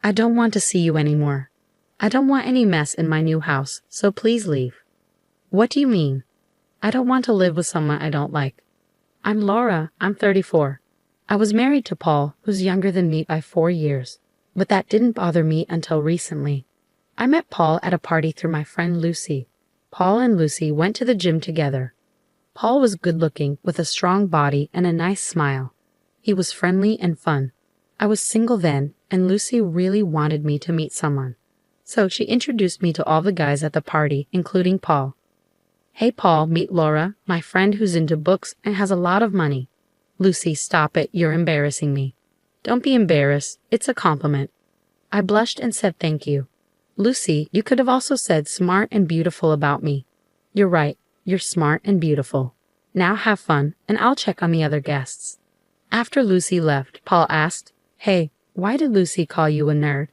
I don't want to see you anymore. I don't want any mess in my new house, so please leave. What do you mean? I don't want to live with someone I don't like. I'm Laura, I'm 34. I was married to Paul, who's younger than me by 4 years, but that didn't bother me until recently. I met Paul at a party through my friend Lucy. Paul and Lucy went to the gym together. Paul was good-looking, with a strong body and a nice smile. He was friendly and fun. I was single then, and Lucy really wanted me to meet someone. So she introduced me to all the guys at the party, including Paul. Hey Paul, meet Laura, my friend who's into books and has a lot of money. Lucy, stop it, you're embarrassing me. Don't be embarrassed, it's a compliment. I blushed and said thank you. Lucy, you could have also said smart and beautiful about me. You're right, you're smart and beautiful. Now have fun, and I'll check on the other guests. After Lucy left, Paul asked, Hey, why did Lucy call you a nerd?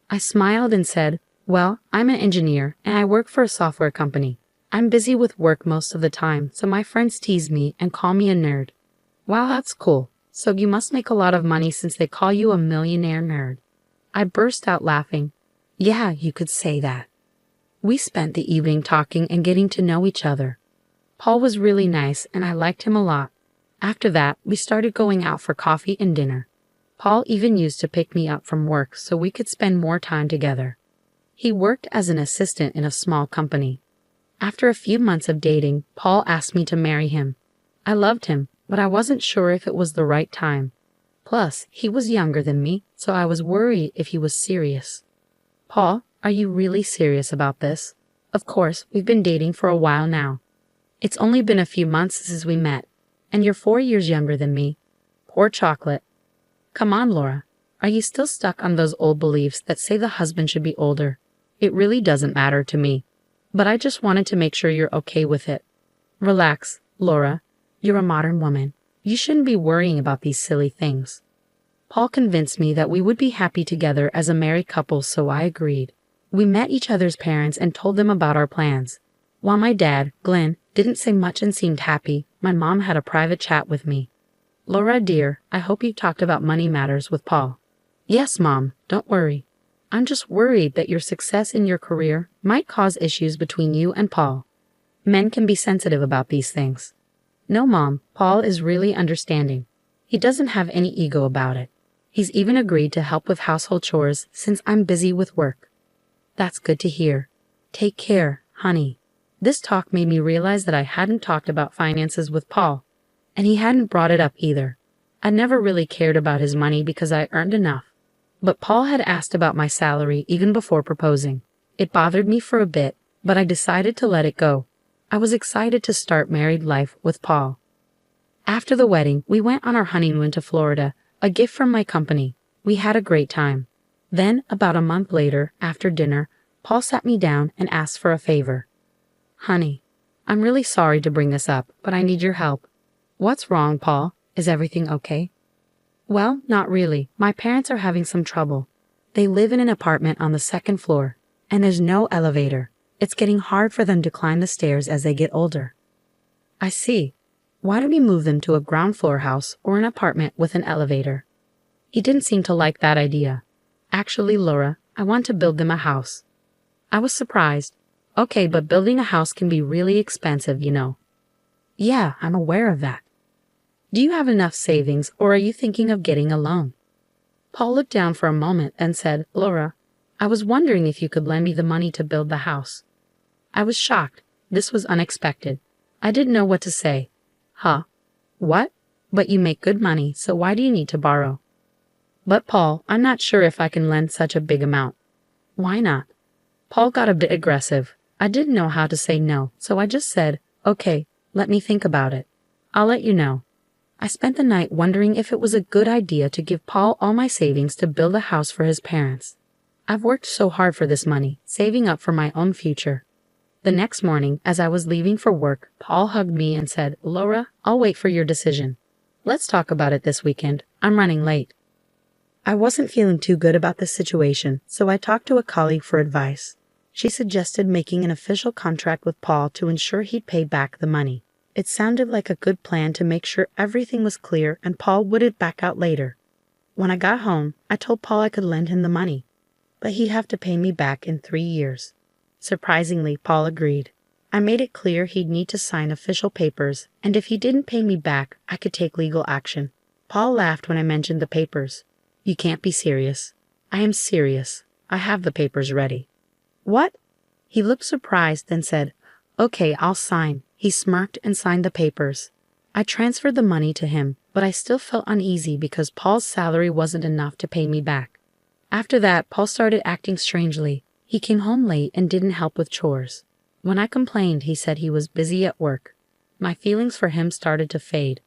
I smiled and said, Well, I'm an engineer, and I work for a software company. I'm busy with work most of the time, so my friends tease me and call me a nerd. Wow, that's cool. So you must make a lot of money since they call you a millionaire nerd. I burst out laughing. Yeah, you could say that. We spent the evening talking and getting to know each other. Paul was really nice and I liked him a lot. After that, we started going out for coffee and dinner. Paul even used to pick me up from work so we could spend more time together. He worked as an assistant in a small company. After a few months of dating, Paul asked me to marry him. I loved him, but I wasn't sure if it was the right time. Plus, he was younger than me, so I was worried if he was serious. Paul, are you really serious about this? Of course, we've been dating for a while now. It's only been a few months since we met, and you're 4 years younger than me. Poor chocolate. Come on, Laura. Are you still stuck on those old beliefs that say the husband should be older? It really doesn't matter to me. But I just wanted to make sure you're okay with it. Relax, Laura. You're a modern woman. You shouldn't be worrying about these silly things. Paul convinced me that we would be happy together as a married couple, so I agreed. We met each other's parents and told them about our plans. While my dad, Glenn, didn't say much and seemed happy, my mom had a private chat with me. Laura, dear, I hope you talked about money matters with Paul. Yes, Mom, don't worry. I'm just worried that your success in your career might cause issues between you and Paul. Men can be sensitive about these things. No, Mom, Paul is really understanding. He doesn't have any ego about it. He's even agreed to help with household chores since I'm busy with work. That's good to hear. Take care, honey. This talk made me realize that I hadn't talked about finances with Paul, and he hadn't brought it up either. I never really cared about his money because I earned enough. But Paul had asked about my salary even before proposing. It bothered me for a bit, but I decided to let it go. I was excited to start married life with Paul. After the wedding, we went on our honeymoon to Florida, a gift from my company. We had a great time. Then, about a month later, after dinner, Paul sat me down and asked for a favor. Honey, I'm really sorry to bring this up, but I need your help. What's wrong, Paul? Is everything okay? Well, not really. My parents are having some trouble. They live in an apartment on the 2nd floor, and there's no elevator. It's getting hard for them to climb the stairs as they get older. I see. Why don't we move them to a ground floor house or an apartment with an elevator? He didn't seem to like that idea. Actually, Laura, I want to build them a house. I was surprised. Okay, but building a house can be really expensive, you know. Yeah, I'm aware of that. Do you have enough savings, or are you thinking of getting a loan? Paul looked down for a moment and said, Laura, I was wondering if you could lend me the money to build the house. I was shocked. This was unexpected. I didn't know what to say. Huh? What? But you make good money, so why do you need to borrow? But Paul, I'm not sure if I can lend such a big amount. Why not? Paul got a bit aggressive. I didn't know how to say no, so I just said, okay, let me think about it. I'll let you know. I spent the night wondering if it was a good idea to give Paul all my savings to build a house for his parents. I've worked so hard for this money, saving up for my own future. The next morning, as I was leaving for work, Paul hugged me and said, Laura, I'll wait for your decision. Let's talk about it this weekend. I'm running late. I wasn't feeling too good about this situation, so I talked to a colleague for advice. She suggested making an official contract with Paul to ensure he'd pay back the money. It sounded like a good plan to make sure everything was clear and Paul wouldn't back out later. When I got home, I told Paul I could lend him the money. but he'd have to pay me back in 3 years. Surprisingly, Paul agreed. I made it clear he'd need to sign official papers, and if he didn't pay me back, I could take legal action. Paul laughed when I mentioned the papers. You can't be serious. I am serious. I have the papers ready. What? He looked surprised, then said, Okay, I'll sign. He smirked and signed the papers. I transferred the money to him, but I still felt uneasy because Paul's salary wasn't enough to pay me back. After that, Paul started acting strangely. He came home late and didn't help with chores. When I complained, he said he was busy at work. My feelings for him started to fade.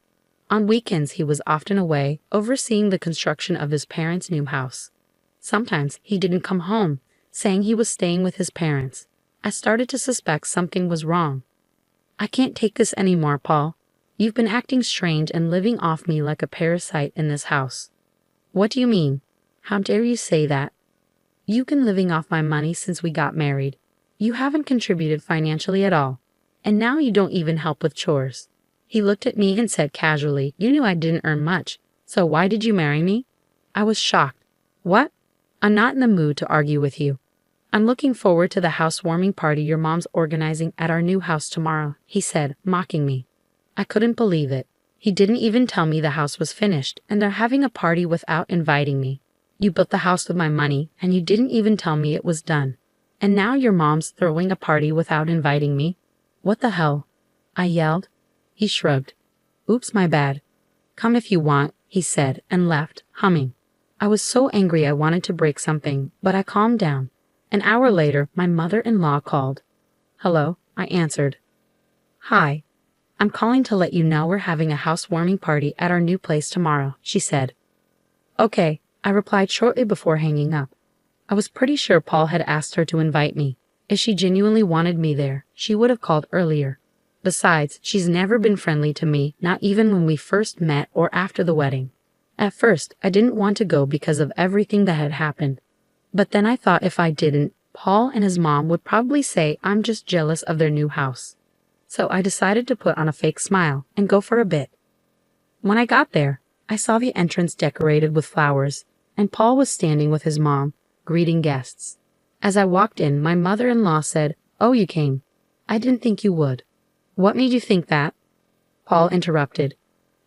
On weekends, he was often away, overseeing the construction of his parents' new house. Sometimes he didn't come home, saying he was staying with his parents. I started to suspect something was wrong. I can't take this anymore, Paul. You've been acting strange and living off me like a parasite in this house. What do you mean? How dare you say that? You've been living off my money since we got married. You haven't contributed financially at all. And now you don't even help with chores. He looked at me and said casually, You knew I didn't earn much, so why did you marry me? I was shocked. What? I'm not in the mood to argue with you. I'm looking forward to the housewarming party your mom's organizing at our new house tomorrow, he said, mocking me. I couldn't believe it. He didn't even tell me the house was finished, and they're having a party without inviting me. You built the house with my money, and you didn't even tell me it was done. And now your mom's throwing a party without inviting me? What the hell? I yelled. He shrugged. Oops, my bad. Come if you want, he said, and left, humming. I was so angry I wanted to break something, but I calmed down. An hour later, my mother-in-law called. Hello, I answered. Hi. I'm calling to let you know we're having a housewarming party at our new place tomorrow, she said. Okay, I replied shortly before hanging up. I was pretty sure Paul had asked her to invite me. If she genuinely wanted me there, she would have called earlier. Besides, she's never been friendly to me, not even when we first met or after the wedding. At first, I didn't want to go because of everything that had happened. But then I thought if I didn't, Paul and his mom would probably say I'm just jealous of their new house. So I decided to put on a fake smile and go for a bit. When I got there, I saw the entrance decorated with flowers, and Paul was standing with his mom, greeting guests. As I walked in, my mother-in-law said, Oh, you came. I didn't think you would. What made you think that? Paul interrupted.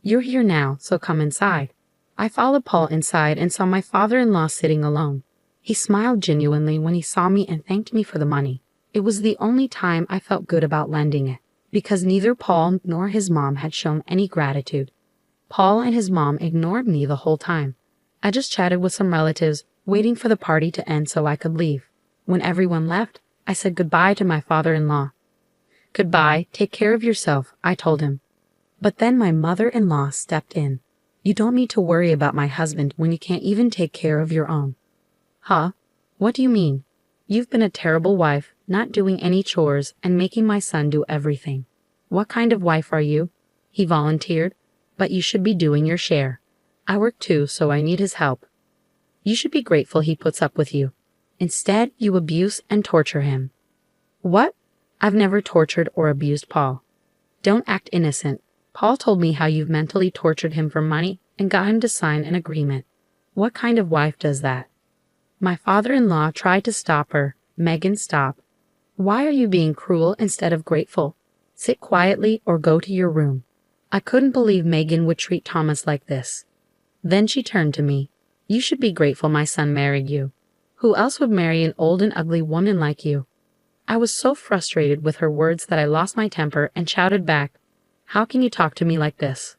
You're here now, so come inside. I followed Paul inside and saw my father-in-law sitting alone. He smiled genuinely when he saw me and thanked me for the money. It was the only time I felt good about lending it, because neither Paul nor his mom had shown any gratitude. Paul and his mom ignored me the whole time. I just chatted with some relatives, waiting for the party to end so I could leave. When everyone left, I said goodbye to my father-in-law. Goodbye, take care of yourself, I told him. But then my mother-in-law stepped in. You don't need to worry about my husband when you can't even take care of your own. Huh? What do you mean? You've been a terrible wife, not doing any chores and making my son do everything. What kind of wife are you? He volunteered. But you should be doing your share. I work too, so I need his help. You should be grateful he puts up with you. Instead, you abuse and torture him. What? I've never tortured or abused Paul. Don't act innocent. Paul told me how you've mentally tortured him for money and got him to sign an agreement. What kind of wife does that? My father-in-law tried to stop her. Megan, stop. Why are you being cruel instead of grateful? Sit quietly or go to your room. I couldn't believe Megan would treat Thomas like this. Then she turned to me. You should be grateful my son married you. Who else would marry an old and ugly woman like you? I was so frustrated with her words that I lost my temper and shouted back, How can you talk to me like this?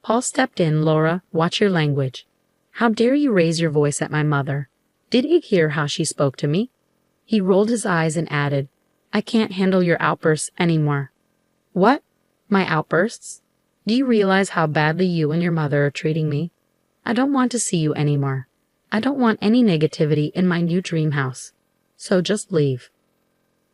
Paul stepped in. Laura, watch your language. How dare you raise your voice at my mother? Did you hear how she spoke to me? He rolled his eyes and added, I can't handle your outbursts anymore. What? My outbursts? Do you realize how badly you and your mother are treating me? I don't want to see you anymore. I don't want any negativity in my new dream house. So just leave.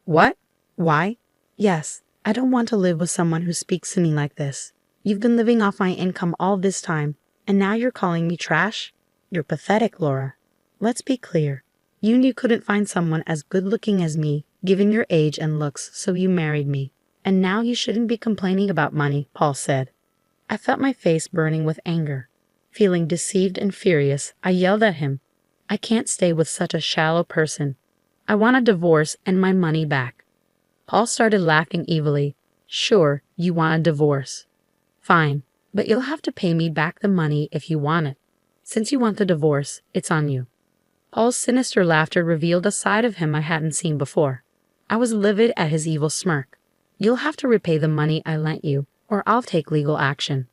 What? Why? Yes, I don't want to live with someone who speaks to me like this. You've been living off my income all this time, and now you're calling me trash? You're pathetic, Laura. Let's be clear. You knew you couldn't find someone as good-looking as me, given your age and looks, so you married me. And now you shouldn't be complaining about money, Paul said. I felt my face burning with anger. Feeling deceived and furious, I yelled at him. I can't stay with such a shallow person. I want a divorce and my money back. Paul started laughing evilly. Sure, you want a divorce. Fine, but you'll have to pay me back the money if you want it. Since you want the divorce, it's on you. Paul's sinister laughter revealed a side of him I hadn't seen before. I was livid at his evil smirk. You'll have to repay the money I lent you, or I'll take legal action.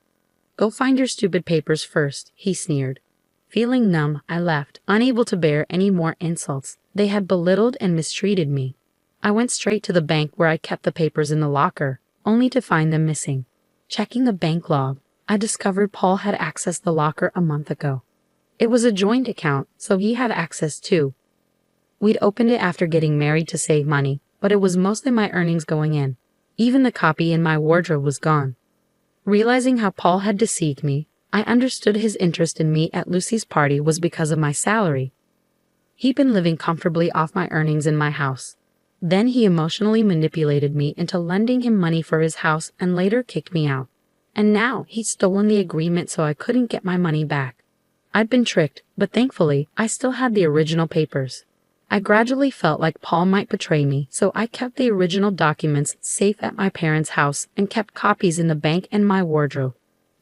Go find your stupid papers first, he sneered. Feeling numb, I left, unable to bear any more insults. They had belittled and mistreated me. I went straight to the bank where I kept the papers in the locker, only to find them missing. Checking the bank log, I discovered Paul had accessed the locker a month ago. It was a joint account, so he had access too. We'd opened it after getting married to save money, but it was mostly my earnings going in. Even the copy in my wardrobe was gone. Realizing how Paul had deceived me, I understood his interest in me at Lucy's party was because of my salary. He'd been living comfortably off my earnings in my house. Then he emotionally manipulated me into lending him money for his house and later kicked me out. And now he'd stolen the agreement so I couldn't get my money back. I'd been tricked, but thankfully, I still had the original papers. I gradually felt like Paul might betray me, so I kept the original documents safe at my parents' house and kept copies in the bank and my wardrobe.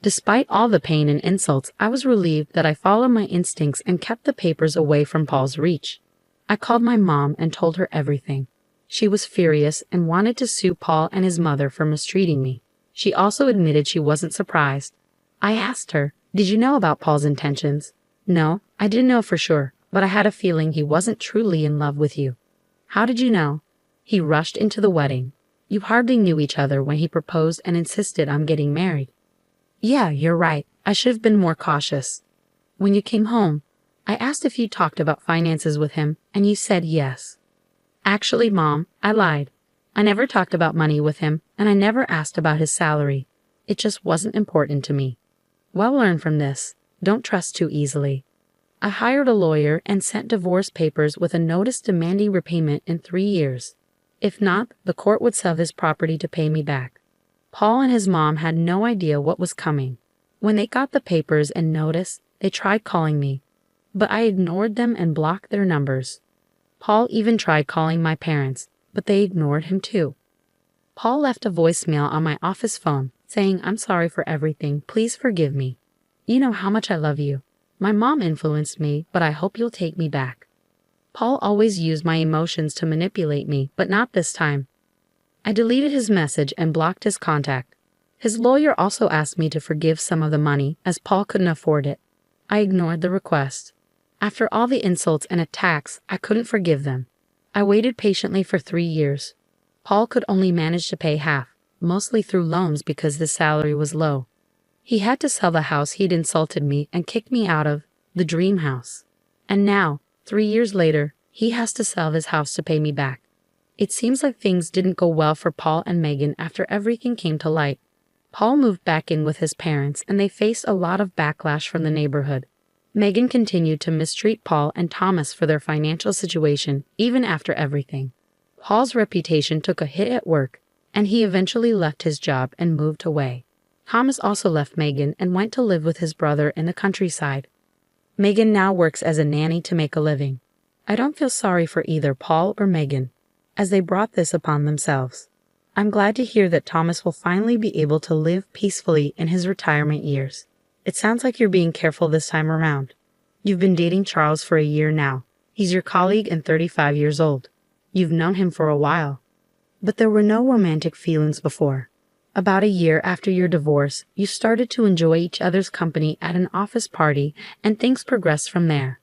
Despite all the pain and insults, I was relieved that I followed my instincts and kept the papers away from Paul's reach. I called my mom and told her everything. She was furious and wanted to sue Paul and his mother for mistreating me. She also admitted she wasn't surprised. I asked her, "Did you know about Paul's intentions?" "No, I didn't know for sure, but I had a feeling he wasn't truly in love with you." "How did you know?" "He rushed into the wedding. You hardly knew each other when he proposed and insisted on getting married." "Yeah, you're right. I should have been more cautious." "When you came home, I asked if you talked about finances with him, and you said yes." "Actually, Mom, I lied. I never talked about money with him, and I never asked about his salary. It just wasn't important to me." Well, learn from this. Don't trust too easily. I hired a lawyer and sent divorce papers with a notice demanding repayment in 3 years. If not, the court would sell his property to pay me back. Paul and his mom had no idea what was coming. When they got the papers and notice, they tried calling me, but I ignored them and blocked their numbers. Paul even tried calling my parents, but they ignored him too. Paul left a voicemail on my office phone saying, "I'm sorry for everything. Please forgive me. You know how much I love you. My mom influenced me, but I hope you'll take me back." Paul always used my emotions to manipulate me, but not this time. I deleted his message and blocked his contact. His lawyer also asked me to forgive some of the money, as Paul couldn't afford it. I ignored the request. After all the insults and attacks, I couldn't forgive them. I waited patiently for 3 years. Paul could only manage to pay half, mostly through loans because his salary was low. He had to sell the house he'd insulted me and kicked me out of, the dream house. And now, 3 years later, he has to sell his house to pay me back. It seems like things didn't go well for Paul and Megan after everything came to light. Paul moved back in with his parents and they faced a lot of backlash from the neighborhood. Megan continued to mistreat Paul and Thomas for their financial situation, even after everything. Paul's reputation took a hit at work, and he eventually left his job and moved away. Thomas also left Megan and went to live with his brother in the countryside. Megan now works as a nanny to make a living. I don't feel sorry for either Paul or Megan, as they brought this upon themselves. I'm glad to hear that Thomas will finally be able to live peacefully in his retirement years. It sounds like you're being careful this time around. You've been dating Charles for a year now. He's your colleague and 35 years old. You've known him for a while. But there were no romantic feelings before. About a year after your divorce, you started to enjoy each other's company at an office party, and things progressed from there.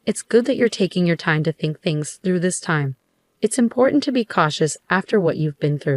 It's good that you're taking your time to think things through this time. It's important to be cautious after what you've been through.